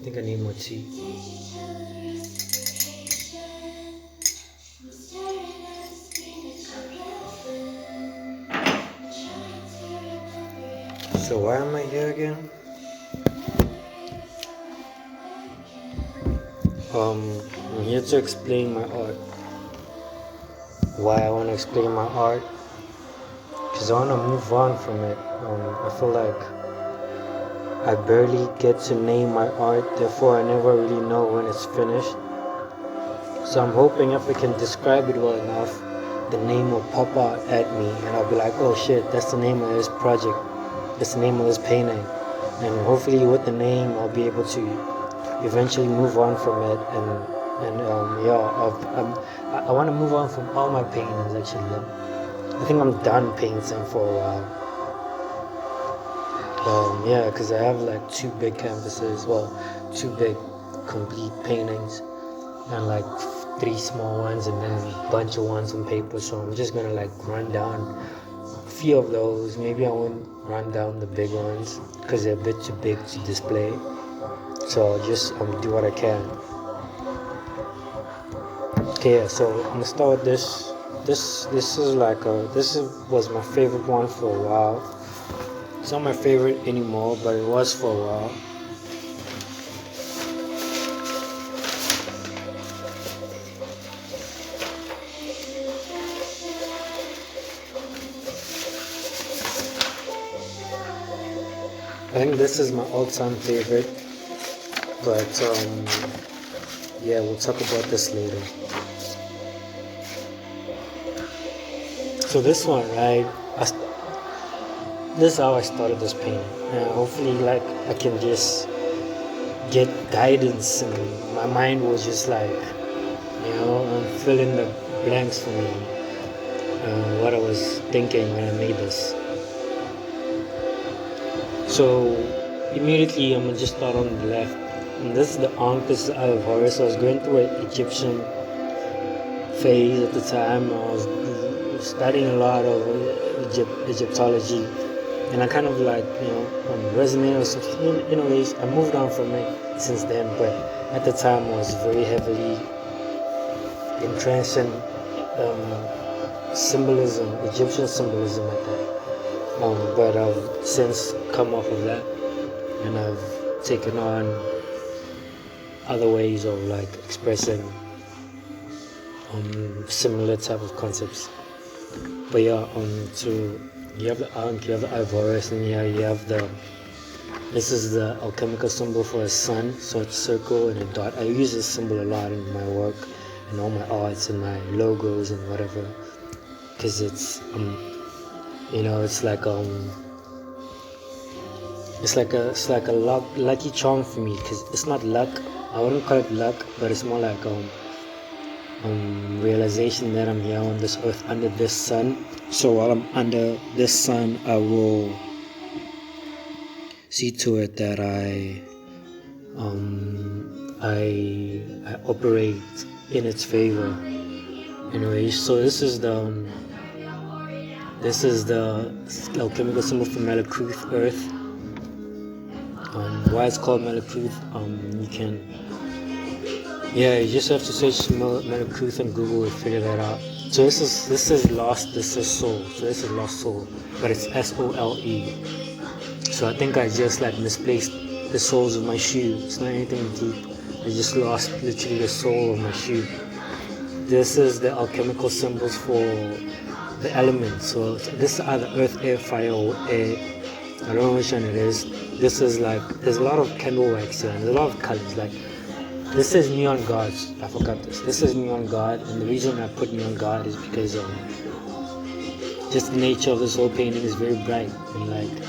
think I need more tea. So why am I here again? I'm here to explain my art. Why I want to explain my art? Because I want to move on from it. I feel like I barely get to name my art, therefore I never really know when it's finished. So I'm hoping if I can describe it well enough, the name will pop out at me and I'll be like, oh shit, that's the name of this project. That's the name of this painting. And hopefully with the name I'll be able to eventually move on from it I want to move on from all my paintings actually. I think I'm done painting for a while. Because I have like 2 big canvases, 2 big complete paintings and like 3 small ones and then a bunch of ones on paper. So I'm just gonna like run down a few of those. Maybe I won't run down the big ones because they're a bit too big to display. So I'll just do what I can. Okay, so I'm gonna start with this. This was my favorite one for a while. It's not my favorite anymore, but it was for a while. I think this is my all-time favorite, but we'll talk about this later. So this one, right? This is how I started this painting. Hopefully, like I can just get guidance, and my mind was just like, fill in the blanks for me. What I was thinking when I made this. So immediately I'm gonna just start on the left. And this is the Ankh, this is the Eye of Horus. So I was going through an Egyptian phase at the time. I was studying a lot of Egyptology. And I kind of like, resonated with something. Anyways, I moved on from it since then. But at the time I was very heavily entranced in symbolism, Egyptian symbolism at that. But I've since come off of that and I've taken on other ways of like expressing similar type of concepts. But so you have the Ankh, you have the Eye of Horus, and you have this is the alchemical symbol for a sun, so it's a circle and a dot. I use this symbol a lot in my work and all my arts and my logos and whatever, because it's it's like a lucky charm for me, because it's not luck. I wouldn't call it luck, but it's more like realization that I'm here on this earth under this sun. So while I'm under this sun, I will see to it that I operate in its favor. Anyway, so this is the alchemical symbol for Malkuth, Earth. Why it's called Malkuth? You just have to search Malkuth on Google and figure that out. So this is lost. This is soul. So this is lost soul, but it's SOLE. So I think I just like misplaced the soles of my shoe. It's not anything deep. I just lost literally the sole of my shoe. This is the alchemical symbols for the elements. So this is either earth, air, fire, or air. I don't know which one it is. This is like, there's a lot of candle wax here, and there's a lot of colors. Like, this is Neon God. I forgot this. This is Neon God, and the reason I put Neon God is because just the nature of this whole painting is very bright, and like,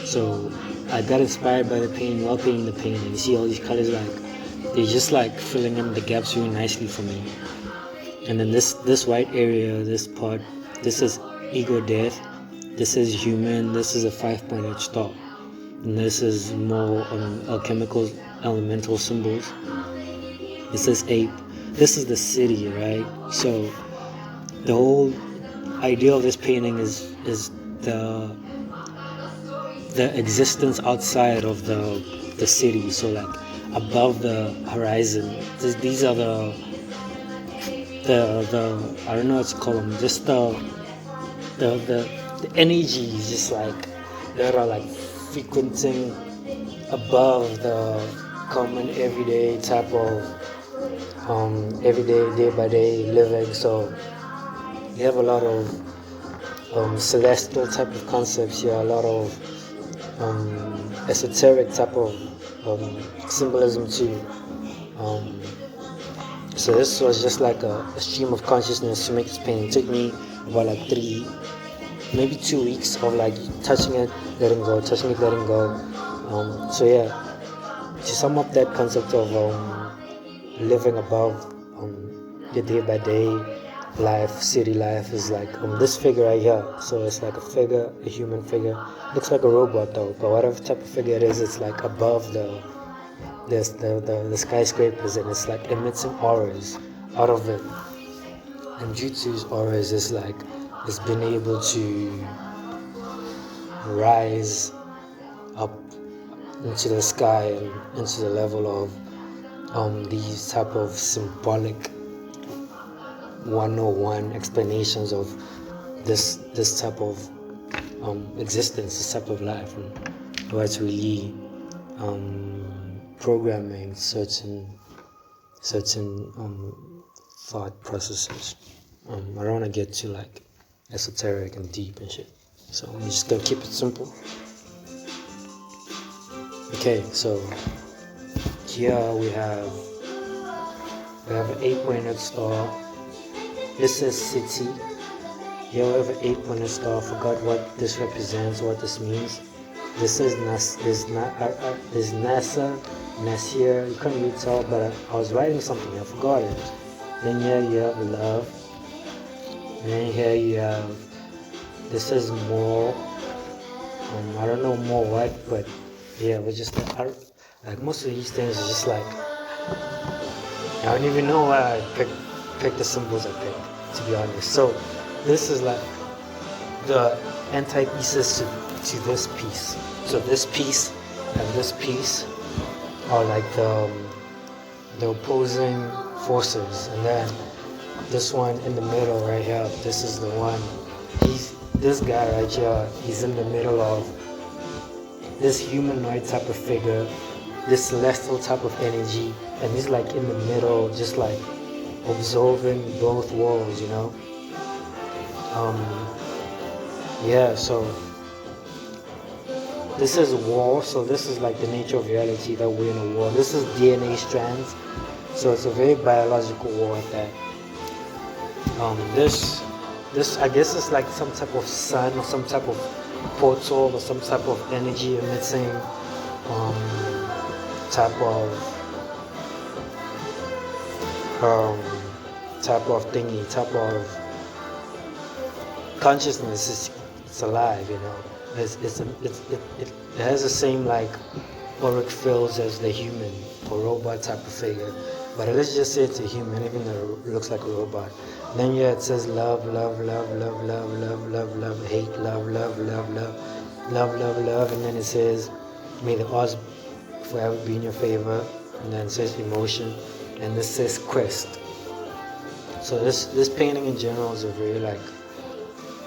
so I got inspired by the painting while painting the painting. You see all these colors, like, they're just like filling in the gaps really nicely for me. And then this white area, this part, this is ego death. This is human. This is a 5-pointed star. And this is more alchemical elemental symbols. This is ape. This is the city, right? So the whole idea of this painting is the existence outside of the city. So like, above the horizon. These are the I don't know what to call them, just the energies, just like that are like frequenting above the common everyday type of everyday day by day living. So you have a lot of celestial type of concepts here, a lot of esoteric type of symbolism too. So this was just like a stream of consciousness to make this painting. It took me about like maybe 2 weeks of like touching it, letting go, touching it, letting go. So yeah, to sum up that concept of living above your day by day life, city life, is like this figure right here. So it's like a human figure. Looks like a robot though, but whatever type of figure it is, it's like above the skyscrapers, and it's like emitting auras out of it. And due to his auras, it's been able to rise up into the sky and into the level of these type of symbolic 101 explanations of this type of existence, this type of life, and where it's really programming certain thought processes. I don't want to get too like esoteric and deep and shit, so I'm just gonna keep it simple. Okay, so here we have an 8-pointed star. This is city. Here we have an 8-pointed star. I forgot what this represents, what this means. This is NASA, Nasir. You can't really tell, but I was writing something, I forgot it. Then here you have love. And then here you have, this is more, I don't know more what, but yeah, but just like most of these things are just like, I don't even know why I picked the symbols I picked, to be honest. So this is like the antithesis to this piece. So this piece and this piece are like the opposing forces, and then this one in the middle right here, this is the one, this guy right here, he's in the middle of this humanoid type of figure, this celestial type of energy, and he's like in the middle, just like absorbing both worlds, you know. Yeah, so this is war, so this is like the nature of reality, that we're in a war. This is DNA strands, so it's a very biological war at that. This I guess is like some type of sun or some type of portal or some type of energy emitting type of thingy, type of consciousness. It's alive, you know. It has the same like auric fields as the human or robot type of figure, but let's just say it's a human, even though it looks like a robot. Then yeah, it says love, love, love, love, love, love, love, love, hate, love, love, love, love, love, love, love, and then it says, may the odds forever be in your favor, and then it says emotion, and this says quest. So this painting in general is a very like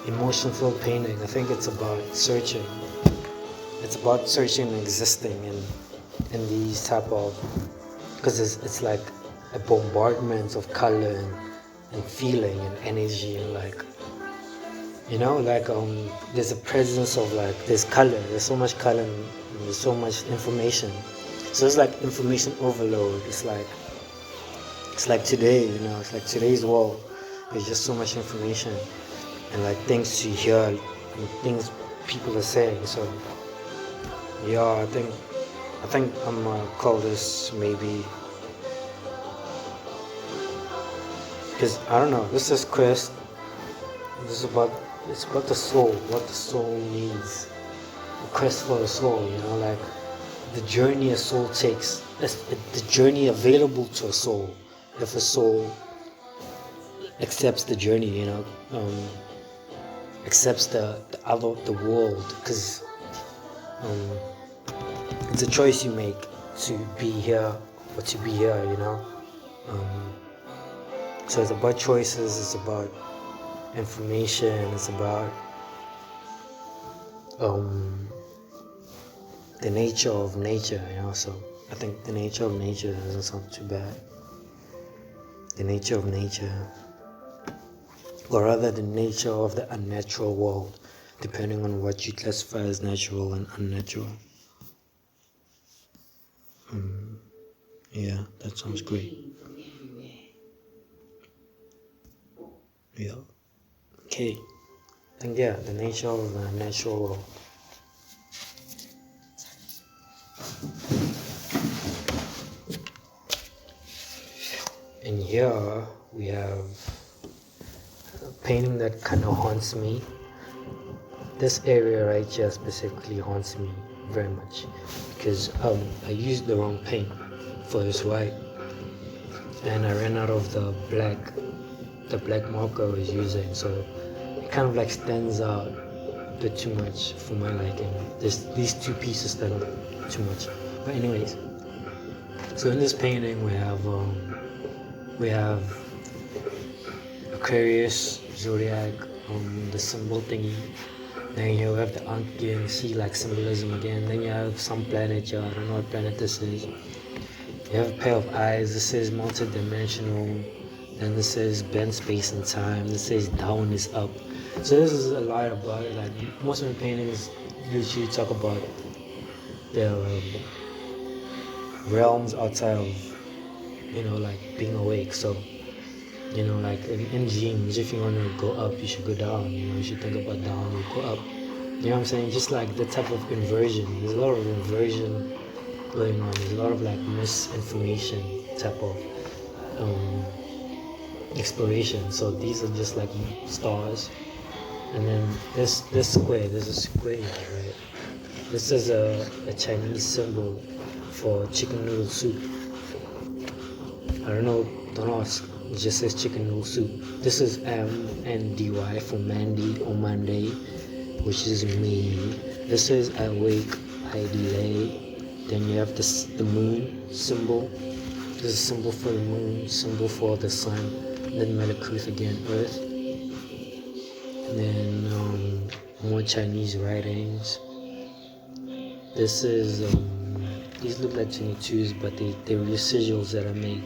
emotion-filled painting. I think it's about searching. It's about searching and existing in these type of, because it's like a bombardment of color and feeling and energy, and like, you know, like there's a presence of like, there's color, there's so much color and there's so much information. So it's like information overload. It's like today, you know, it's like today's world. There's just so much information and like things to hear and things people are saying. So yeah, I think I'm gonna call this maybe, because I don't know, this is quest. It's about the soul, what the soul needs, the quest for the soul, you know, like the journey a soul takes, the journey available to a soul, if a soul accepts the journey, you know, accepts the world, because it's a choice you make. to be here or to be here, you know. So it's about choices, it's about information, it's about the nature of nature, you know. So I think the nature of nature doesn't sound too bad. The nature of nature, or rather the nature of the unnatural world, depending on what you classify as natural and unnatural. Yeah, that sounds great. Yeah. Okay. I think, yeah, the nature of the natural world. And here we have a painting that kind of haunts me. This area right here specifically haunts me very much because I used the wrong paint for this white, and I ran out of the black marker I was using, so it kind of like stands out a bit too much for my liking. These two pieces stand out too much. But anyways, so in this painting we have Aquarius, Zodiac, the symbol thingy. Then you have the Ankh again, see like symbolism again. Then you have some planet here, I don't know what planet this is. You have a pair of eyes, this is multi-dimensional. Then this says bend space and time, this says down is up. So this is a lot about it. Like most of the paintings usually talk about the realms outside of, you know, like being awake. So, you know, like in dreams, if you want to go up, you should go down. You know, you should think about down, you go up. You know what I'm saying? Just like the type of inversion. There's a lot of inversion going on. There's a lot of like misinformation type of exploration. So these are just like stars. And then this square, there's a square, right? This is a Chinese symbol for chicken noodle soup. I don't know, don't ask. It just says chicken noodle soup. This is MNDY for Mandy or Monday, which is me. This is I wake, I delay. Then you have the moon symbol. This is a symbol for the moon, symbol for the sun. And then Malikuth again, earth. And then more Chinese writings. This is these look like 22s, but they were just sigils that I made.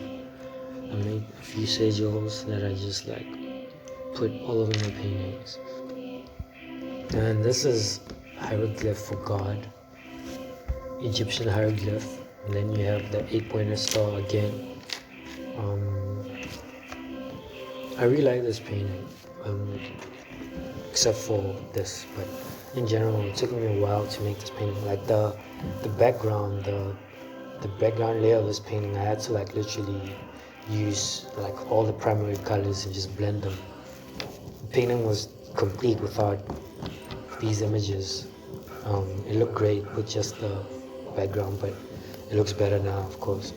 I made a few sigils that I just like put all over my paintings. And this is hieroglyph for God, Egyptian hieroglyph. And then you have the 8-pointed star again. I really like this painting, except for this, but in general it took me a while to make this painting. Like the background, the background layer of this painting, I had to like literally use like all the primary colors and just blend them. The painting was complete without these images. It looked great with just the background, but it looks better now, of course.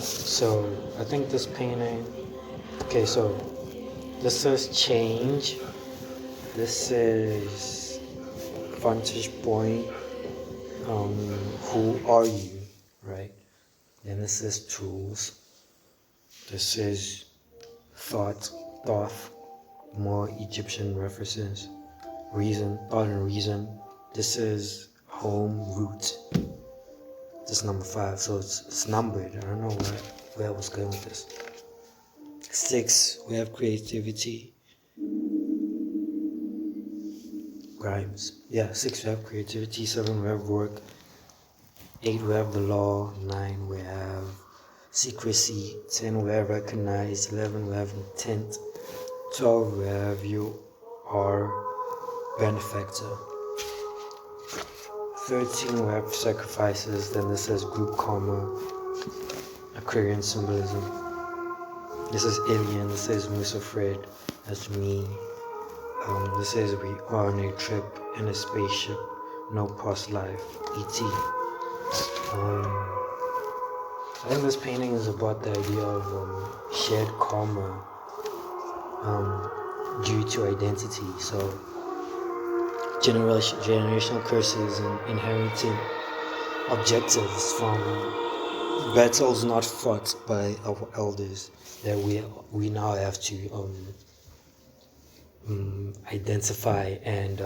So I think this painting, okay, so this says change, this is vantage point, who are you, right? Then this is tools, this is thought, more Egyptian references, reason, thought and reason. This is home, root. This is number 5, so it's numbered. I don't know where I was going with this. 6, we have creativity. Grimes. Yeah, 6 we have creativity, 7 we have work, 8 we have the law, 9 we have secrecy, 10 we have recognize, 11 we have intent, 12 we have you are benefactor, 13 we have sacrifices. Then this says group karma, Aquarian symbolism. This is alien, this says Musa Fred, that's me. This says we are on a trip in a spaceship, no past life, E.T. I think this painting is about the idea of shared karma due to identity. So generational curses and inheriting objectives from battles not fought by our elders that we now have to identify and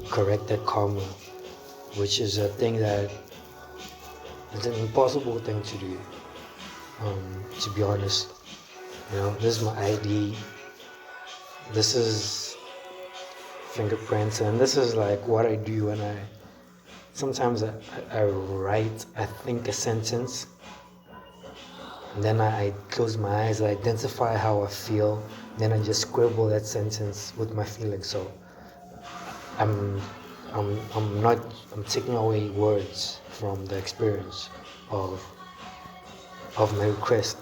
correct that karma, which is a thing that it's an impossible thing to do. To be honest, this is my ID. This is fingerprints, and this is like what I do when sometimes I write, I think a sentence, and then I close my eyes, I identify how I feel, then I just scribble that sentence with my feelings. So I'm taking away words from the experience of my request.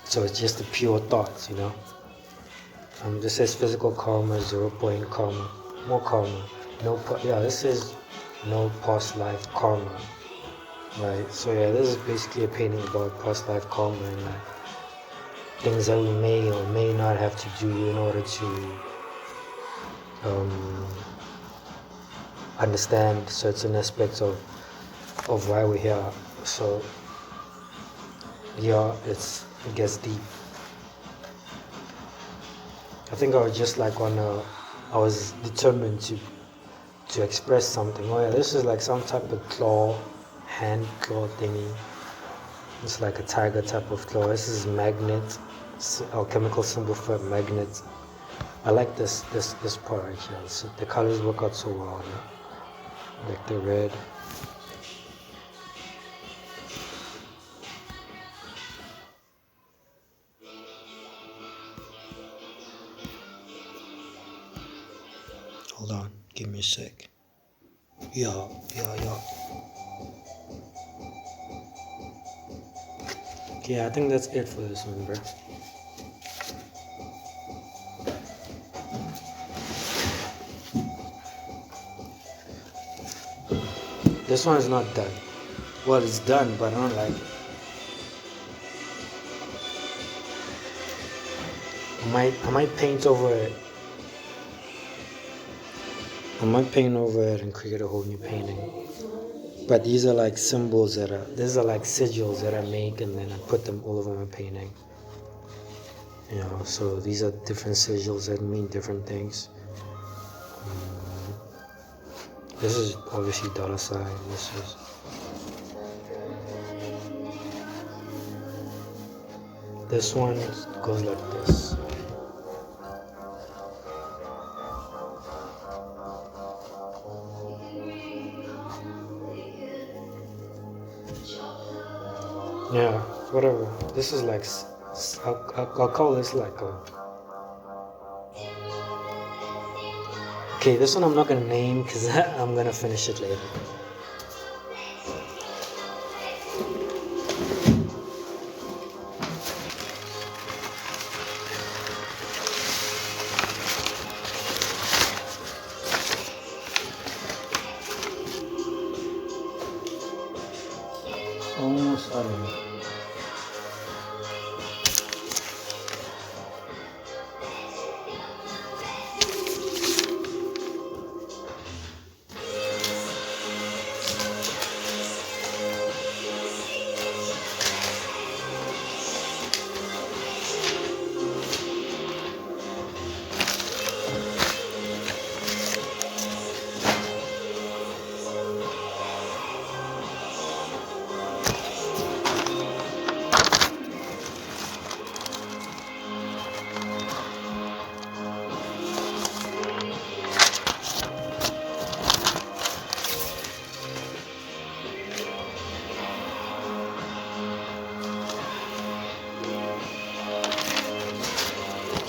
So it's just the pure thoughts, This says physical karma, 0 point karma, more karma. This is no past life karma, right? So this is basically a painting about past life karma and things that we may or may not have to do in order to understand certain aspects of why we're here. So it gets deep. I think I was just like I was determined to express something. This is like some type of hand claw thingy. It's like a tiger type of claw. This is magnet, our chemical symbol for magnet. I like this part right here. So the colors work out so well, like the red. Hold on, give me a sec. Yeah. Yeah, I think that's it for this one, bro. This one is not done. Well, it's done, but I don't like it. I might paint over it. I might paint over it and create a whole new painting. But these are like symbols these are like sigils that I make and then I put them all over my painting. So these are different sigils that mean different things. This is obviously $sign. This one goes like this. Yeah, whatever. This is like, I'll call this like okay, this one I'm not gonna name because I'm gonna finish it later. Almost out of it.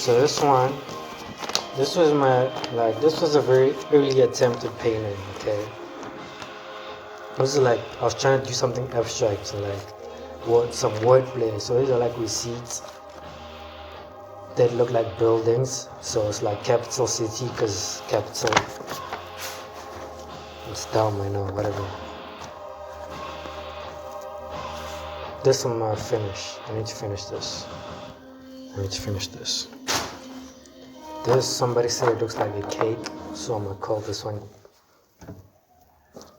So this was a very early attempted painting, okay? This is like, I was trying to do something abstract, so like some wordplay. So these are like receipts that look like buildings. So it's like capital city, because capital, it's dumb, I know, whatever. This one I finish. I need to finish this. There's somebody said it looks like a cake, so I'm gonna call this one.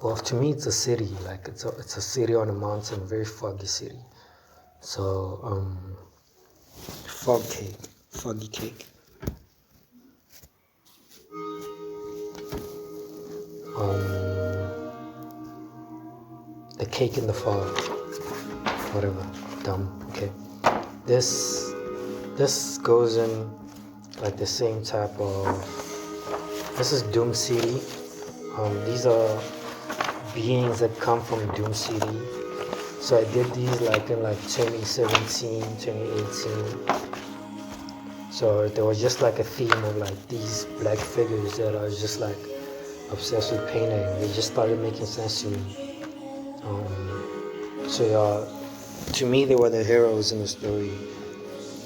Well, to me, it's a city. Like it's a city on a mountain, very foggy city. So foggy cake. The cake in the fog, whatever. Dumb. Okay. This goes in like the same type of. This is Doom City. These are beings that come from Doom City. So I did these like in like 2017, 2018. So there was just like a theme of like these black figures that I was just like obsessed with painting. They just started making sense to me. So yeah, to me they were the heroes in the story.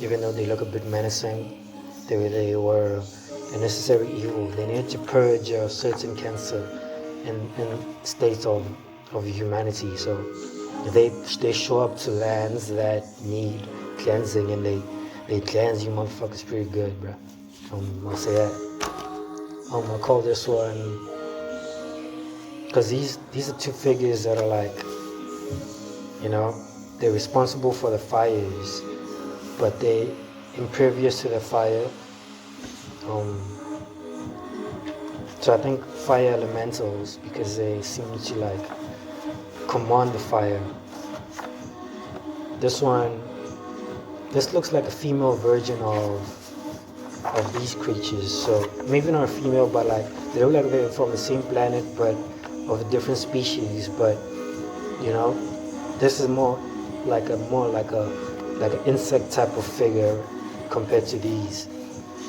Even though they look a bit menacing, they were a necessary evil. They needed to purge a certain cancer in states of humanity. So they show up to lands that need cleansing, and they cleanse you motherfuckers pretty good, bro. I'll say that. I'll call this one, because these are two figures that are like, you know, they're responsible for the fires, but they impervious to the fire. So I think fire elementals, because they seem to like command the fire. This looks like a female version of these creatures. So maybe not a female, but like they look like they're from the same planet, but of a different species. But you know, this is more like an insect type of figure compared to these.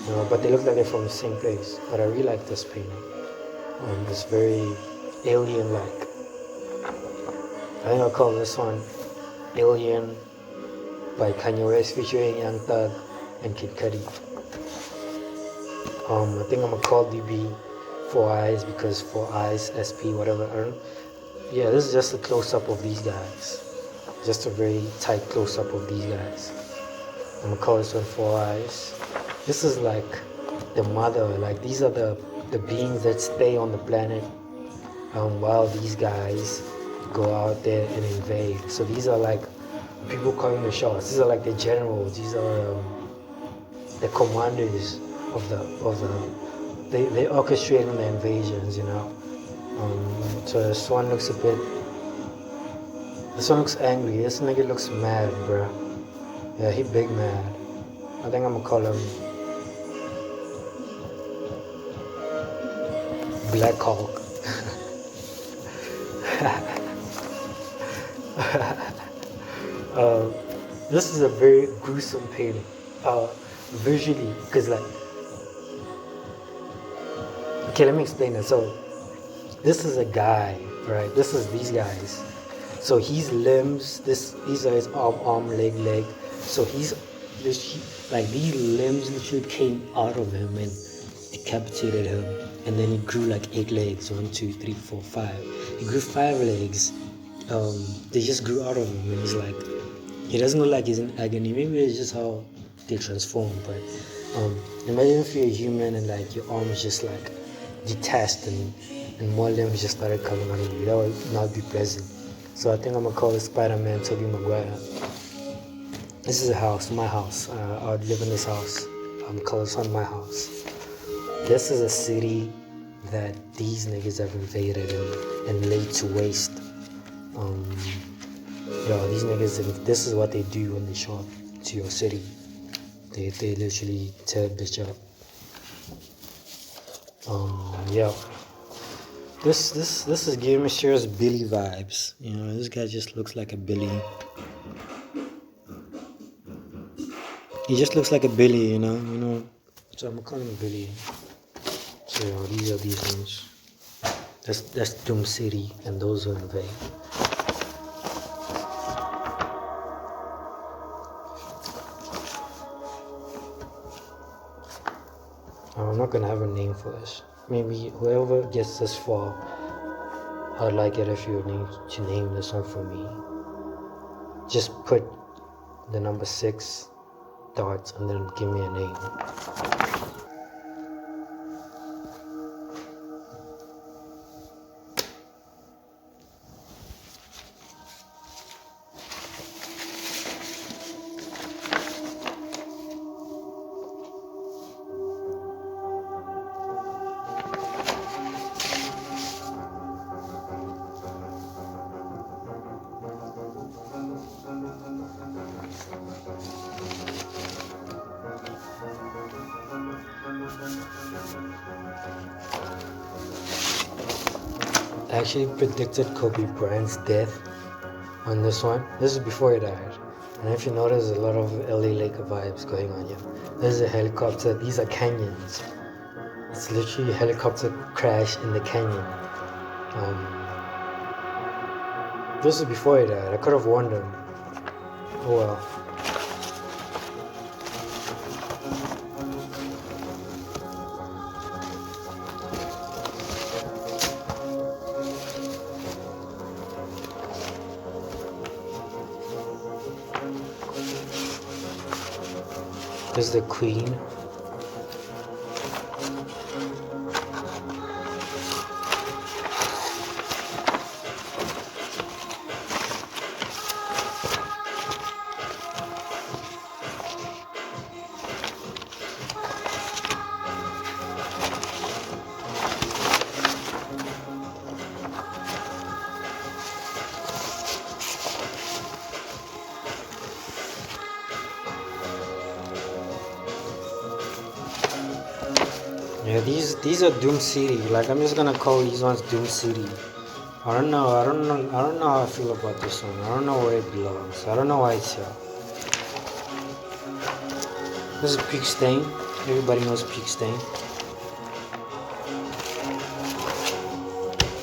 You know, but they look like they're from the same place. But I really like this painting. It's very alien-like. I think I'll call this one Alien by Kanye West featuring Young Thug and Kid Cudi. I think I'm gonna call DB Four Eyes, because Four Eyes, SP, whatever. Yeah, this is just a close-up of these guys. Just a very tight close-up of these guys. I'm gonna call this one Four Eyes. This is like the mother, like these are the beings that stay on the planet while these guys go out there and invade. So these are like people calling the shots. These are like the generals. These are the commanders of the. They orchestrating the invasions, you know. So this one looks This one looks angry. This nigga looks mad, bruh. Yeah, he big mad. I think I'm gonna call him Black Hulk. This is a very gruesome painting, visually, because like, okay, let me explain it. So this is a guy, right? This is these guys. So his limbs, these are his arm, leg. So like these limbs literally came out of him and decapitated him, and then he grew like 8 legs. 1, 2, 3, 4, 5. He grew 5 legs. They just grew out of him, and he's like, he doesn't look like he's in agony. Maybe it's just how they transform. But imagine if you're a human and like your arms just like detached and more limbs just started coming out of you. That would not be pleasant. So I think I'm gonna call it Spider-Man Tobey Maguire. This is a house, my house. I would live in this house. I'm call this one my house. This is a city that these niggas have invaded and laid to waste. These niggas, this is what they do when they show up to your city. They literally tear a bitch up. This is giving me serious Billy vibes. You know, this guy just looks like a Billy. He just looks like a Billy, you know. So I'm calling him Billy. So these are these ones. That's Doom City and those who invade. I'm not gonna have a name for this. Maybe whoever gets this far, I'd like it if you name this one for me. Just put the number 6 dots and then give me a name. actually predicted Kobe Bryant's death on this one. This is before he died. And if you notice, a lot of LA Laker vibes going on here. There's a helicopter. These are canyons. It's literally a helicopter crash in the canyon. This is before he died. I could have warned him. Oh well. This is the Queen. Yeah, these are Doom City. Like, I'm just gonna call these ones Doom City. I don't know how I feel about this one. I don't know where it belongs. I don't know why it's here. This is Peak Stain. Everybody knows Peak Stain.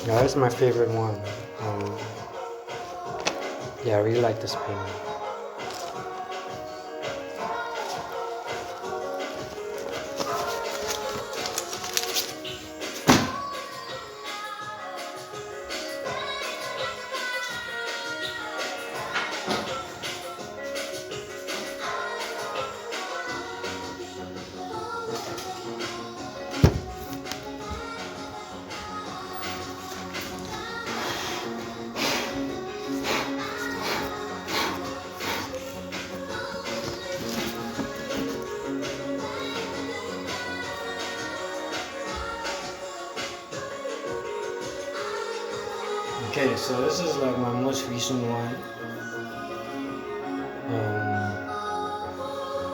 Yeah, that's my favorite one. Yeah, I really like this painting. Okay, so this is like my most recent one.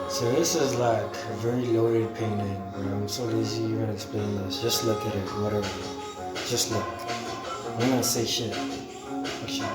So this is like a very loaded painting, bro. I'm so lazy to even explain this. Just look at it, whatever. Just look. I'm not gonna say shit. Actually.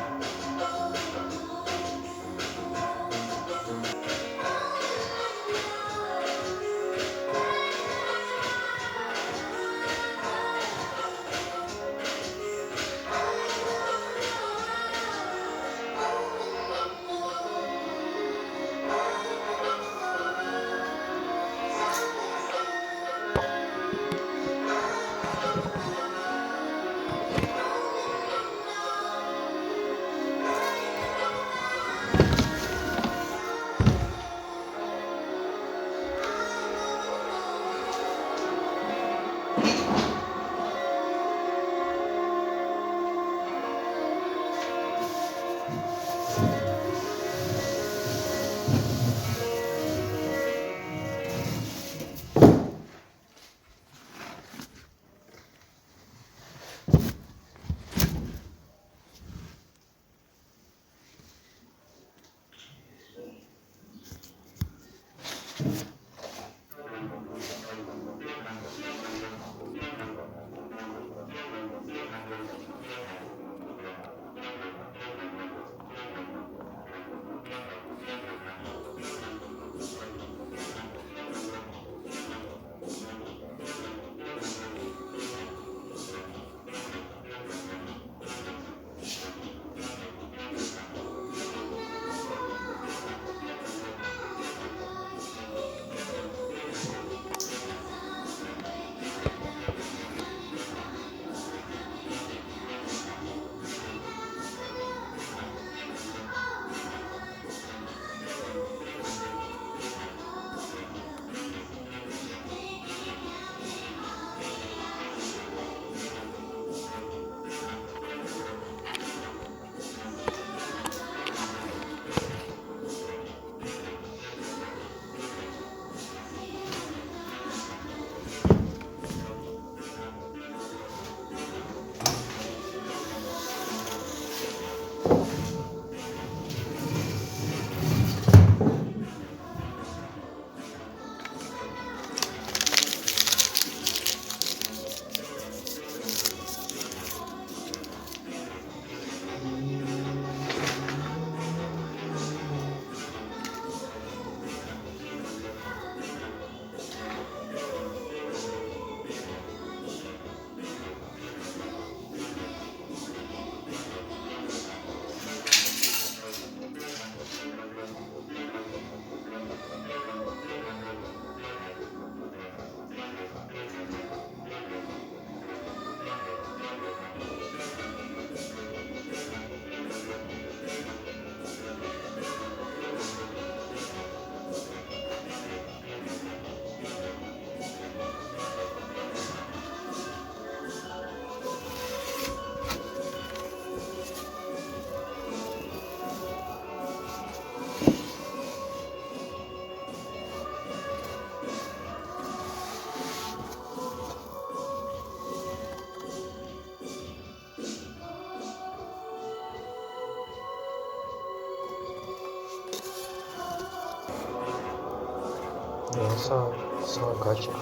Yeah, so I got you.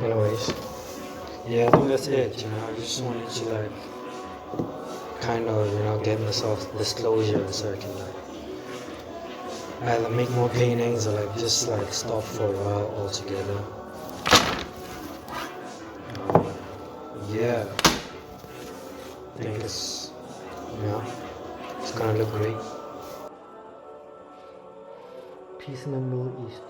Anyways, yeah, I think that's it. I just wanted to kind of get myself disclosure so I can either make more paintings or just stop for a while altogether. Yeah, I think it's gonna look great. Peace in the Middle East.